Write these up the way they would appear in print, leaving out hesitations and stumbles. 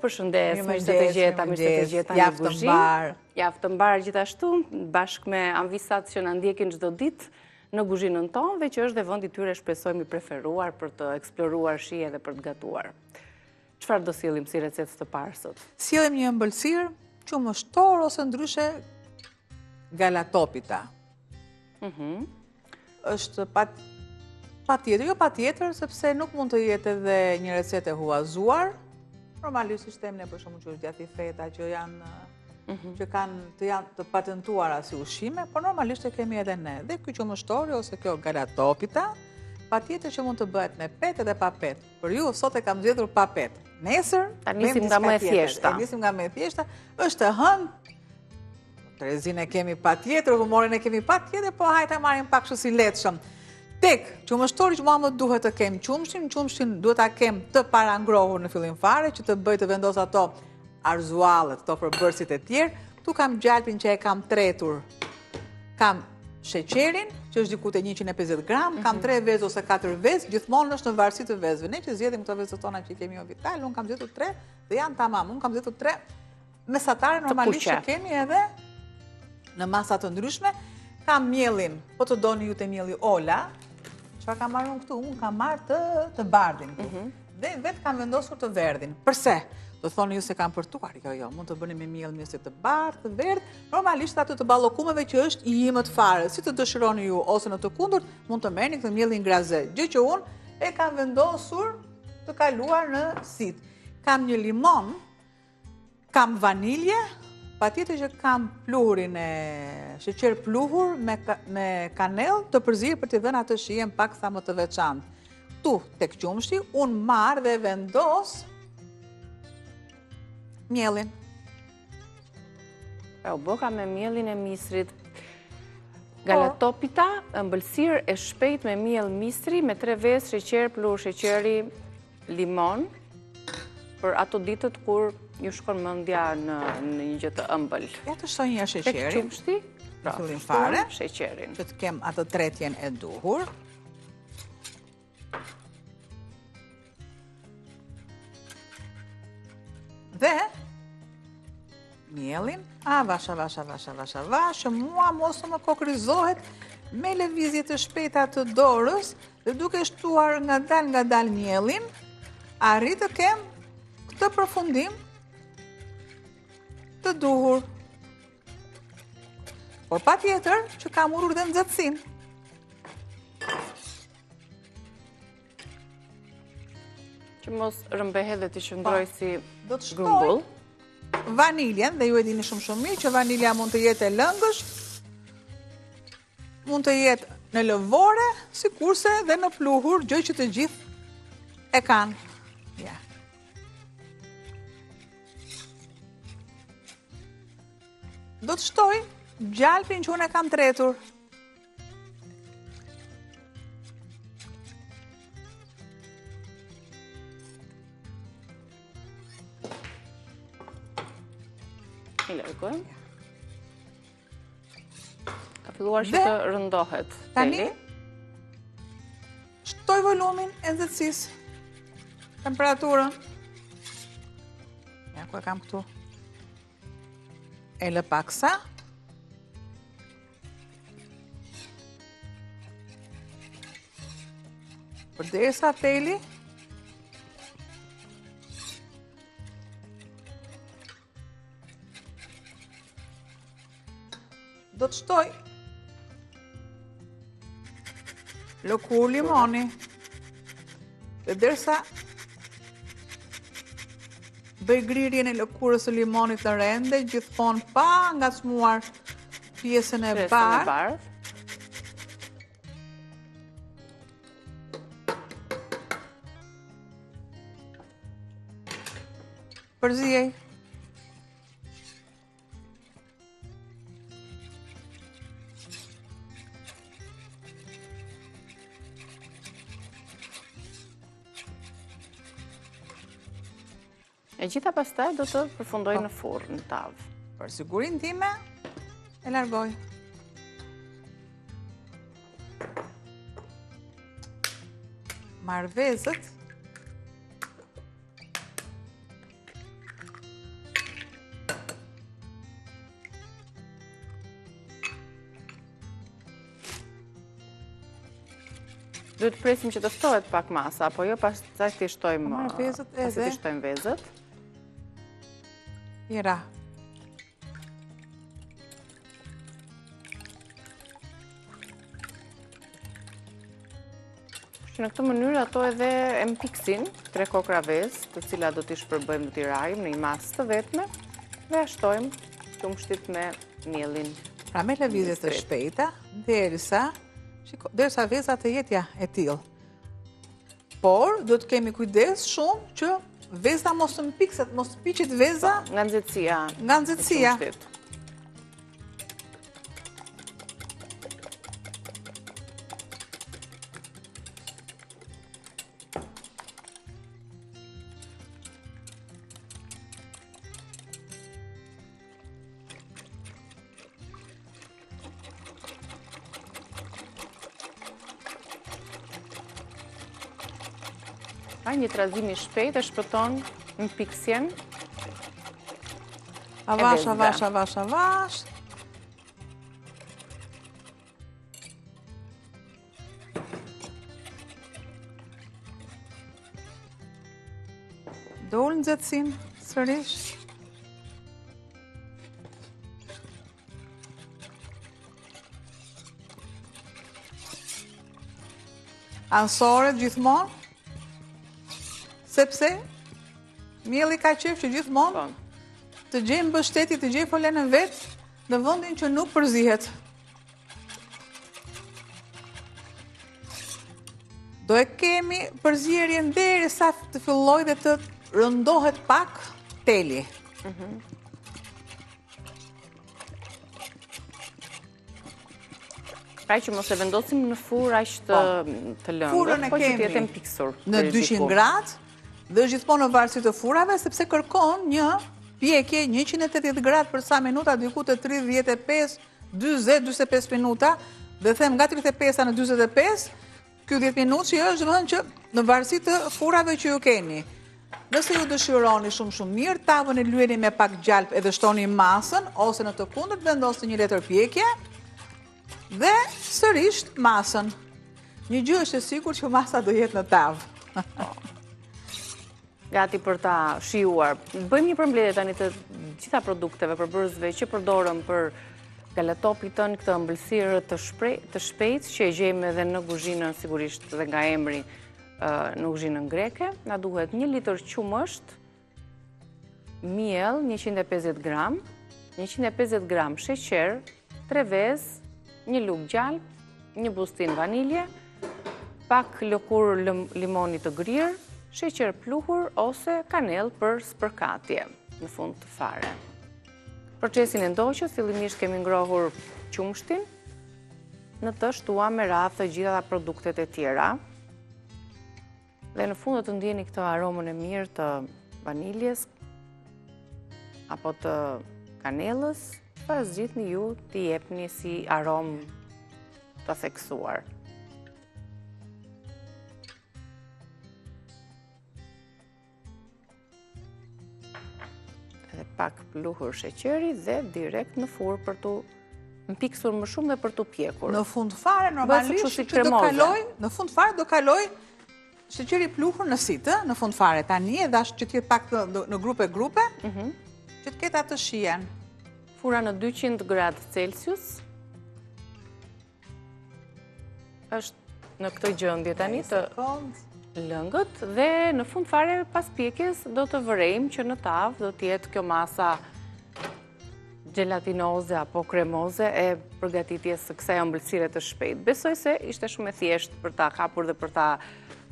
përshëndes, mirë se të gjeta një kuzhinë. Javë të mbar gjithashtu, bashkë me anvisat që na ndjekin çdo ditë në kuzhinën tonë dhe që është dhe vendi tyre shpresojmë i preferuar për të eksploruar shije dhe për të gatuar. Çfarë do sillim si recetë të parë sot? Sillim një ëmbëlsirë qumështor ose ndryshe galatopita. Është patjetër, sepse nuk mund të jetë edhe një recetë e huazuar. Normalisht sistemi ne për shkakun që është djathi feta që janë të patentuara si ushqime, por normalisht e kemi edhe ne. Dhe ky qumështori ose kjo galatopita, patjetër që mund të bëhet me petë dhe pa petë. Për ju sot e kam zgjedhur pa petë. Nesër nisim nga më e thjeshta. Nisim nga më e thjeshta, është e hënë. Trezinë e kemi patjetër, humorin e kemi patjetër, po hajta marrim pak kështu si lehtëshëm. Tek qumështori që mua më duhet të kem qumshin duhet ta kem të parangrohur në fillim fare, që të bëj të vendos ato arzuallet, ato përbërësit e tjerë. Tu kam gjalpin që e kam tretur. Kam sheqerin, që është diku te 150 gram, kam 3 vezë ose 4 vezë, gjithmonë është në varësi të vezëve. Ne që zgjedhim këto vezët tona që i kemi Jovital, unë kam zgjedhur 3 dhe janë tamam. Unë kam zgjedhur 3 mesatare normalisht që kemi edhe në masa të ndryshme. Kam mielin, po të doni ju të mieli ola. Çfarë kam marrë këtu? Unë kam marrë të bardhin këtu. Dhe vetë kam vendosur të verdhin. Përse? Do thoni ju se kam përtuar, jo, mund të bëni me miell mjese të bardhë, të verdh, normalisht ato të ballokumeve që është i imët fare. Si të dëshironi ju, ose në të kundërt, mund të merrni këtë mielin grazë. Gjë që unë e kam vendosur të kaluar në sit. Kam një limon, kam vanilje, patjetër që kam pluhurin e sheqer pluhur me kanell të përzirë për t'i dhënë atë shijen pak sa më të veçantë. Tu, tek qumshi, unë marr dhe vendos mielin. U boka me mielin e misrit. Galatopita, ëmbëlsirë e shpejt me miell misri, me 3 vezë sheqer, pluhur sheqeri, limon, për ato ditët kur ju shkon mendja në një gjë të ëmbël. Ja të shtoj një sheqeri. Tek qumshti, fillim fare, sheqerin. Që të kem atë tretjen e duhur. Dhe mielin, vasha, mua mos të më kokrizohet me lëvizje të shpejta të dorës, dhe duke shtuar nga dal mielin, arrit të kem këtë përfundim të duhur. Por patjetër që kam urur dhe nxehtësinë. Që mos rëmbehet dhe të qëndroj si do të grumbull. Vaniljen, dhe ju e dini shumë mirë që vanilja mund të jetë e lëngësh, mund të jetë në lëvore, sikurse dhe në pluhur, gjë që të gjithë e kanë. Ja. Do të shtoj gjalpin që unë e kam tretur. I largojmë. Ka filluar që të rëndohet. Tani, shtoj volumin e nxehtësisë, temperaturën. Ja, ku e kam këtu. E lë paksa. Përderisa teli, do të shtoj lëkurë limoni, dhe derisa bëj grirjen e lëkurës së limonit të rende, gjithmonë pa ngacmuar pjesën e bardhë. Përzijej. E gjitha pastaj do të përfundoj në furrë, në tavë. Për sigurinë time, e largoj. Marr vezët. Duhet të presim që të ftohet pak masa, apo jo pas të të shtojmë vezët. Mira. Në këtë mënyrë ato edhe e mpiksin 3 kokra vezë, të cilat do t'i shpërbëjmë, do t'i rajmë në një masë të vetme dhe ashtojmë qumshtit me mielin. Pra me lëvizje të shpejta, derisa veza të jetja e tillë. Por, do të kemi kujdes shumë që veza mos të mpikset, mos të piqet veza nga nxehtësia. Nga nxehtësia. Një trazimi shpejt e shpëton mpiksjen. Avash. Dol nxehtësinë sërish. Anësore gjithmonë. Sepse, mielli ka qef që gjithmonë të gjejmë mbështetje, të gjejmë folenën vetë në vendin që nuk përzihet. Do e kemi përzierjen derisa të fillojë dhe të rëndohet pak teli. Pra që mos e vendosim në furrë aq të lëngët, po që të jetë mpiksur. Në 200 gradë, dhe gjithmonë në varësi të furrave, sepse kërkon një pjekje 180 gradë për sa minuta, diku të 35, 40, 45 minuta, dhe them nga 35 në 45, kjo 10 minutë që është vënë që në varësi të furrave që ju keni. Nëse ju dëshironi shumë mirë, tavën e lyeni me pak gjalp edhe shtoni masën, ose në të kundërt vendosni një letër pjekje, dhe sërish masën. Një gjë është e sigurt që masa do jetë në tavë. Gati për ta shijuar. Bëjmë një përmbledhje tani të gjitha produkteve përbërësve që përdorëm për galatopin tën, këtë ëmbëlsirë të shpejtë që e gjejmë edhe në kuzhinën, sigurisht dhe nga emri në kuzhinën greke. Na duhet 1 litër qumësht, miell 150 gram, 150 gram sheqer, 3 vezë, 1 lugë gjalp, 1 bustin vanilje, pak lëkurë limoni të grirë, sheqer pluhur ose kanell për spërkatje në fund të fare. Procesin e ndoqës, fillimisht kemi ngrohur qumshtin, në të shtuam me radhë të gjitha produktet e tjera, dhe në fund do të ndjeni këtë aromën e mirë të vaniljes apo të kanellës, para zgjidhni ju t'i jepni si aromë të theksuar. Edhe pak pluhur sheqeri dhe direkt në furrë për t'u mpiksur më shumë dhe për t'u pjekur. Në fund fare normalisht do kaloj sheqeri pluhur në sitë, në fund fare tani edhe që t'jetë pak në grupe, që t'ketë atë shijen. Fura në 200 gradë Celsius është në këtë gjendje tani të lëngët dhe në fund fare pas pjekjes do të vërejmë që në tavë do t'jetë kjo masa gelatinoze apo kremoze e përgatitjes së kësaj ëmbëlsire të shpejtë. Besoj se ishte shumë e thjeshtë për ta kapur dhe për ta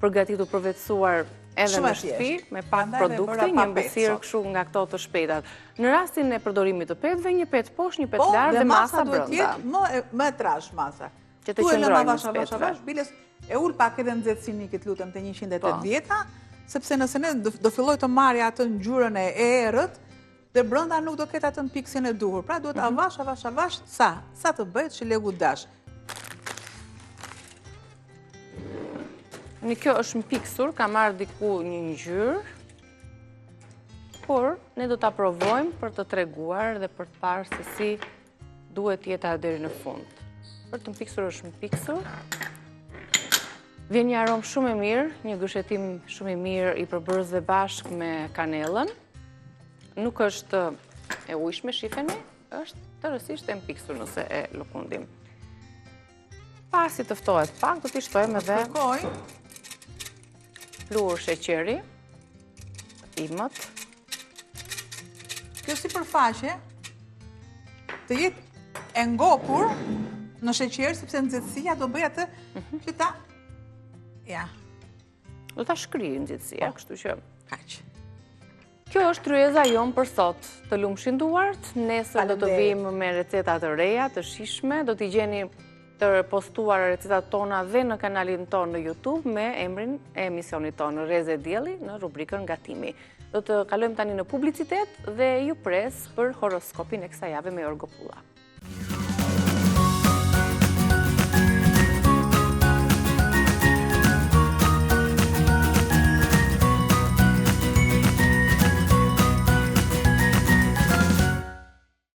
përgatitur përvetësuar edhe në shtëpi, me pak produkte, një ëmbëlsirë kështu nga këto të shpejtat. Në rastin e përdorimit të petëve, një petë poshtë, një petë larë dhe masa brenda. Po, dhe masa duhet jetë më e trash masa. Që të qëndrojnë në petëve. Biles e ullë pak edhe nxehtësinë këtë lutem të 180, sepse nëse ne do filloj të marrë atë ngjyrën e errët, dhe brenda nuk do ketë atë piksin e duhur. Pra duhet avash, sa të bëhet që legu dash. Në kjo është mpiksur, ka marrë diku një ngjyrë, por ne do ta provojmë për të treguar dhe për të parë se si duhet jeta deri në fund. Për të mpiksur është mpiksur. Vjen një aromë shumë e mirë, një gëshetim shumë i mirë i përbërës dhe bashkë me kanelën. Nuk është e ujshme, shifeni, është të rësisht e mpiksur nëse e lëkundim. Pasi tëftohet pak, do t'i shtojmë edhe pluhur sheqeri, imët. Kjo si përfaqe të jetë e ngopur në sheqer, sepse nxehtësia do bëj atë që ta... Ja. Do ta shkrijë nxehtësia, kështu që... Kaq. Kjo është ryeza jonë për sot. Të lumshin duart, nesër do të vijmë me receta të reja, të shishme, do t'i gjeni të postuar recetat tona dhe në kanalin tonë në YouTube me emrin e emisionit tonë, Reze Dielli, në rubrikën Gatimi. Do të kalojmë tani në publicitet dhe ju pres për horoskopin e kësaj jave me Orgo Pulla.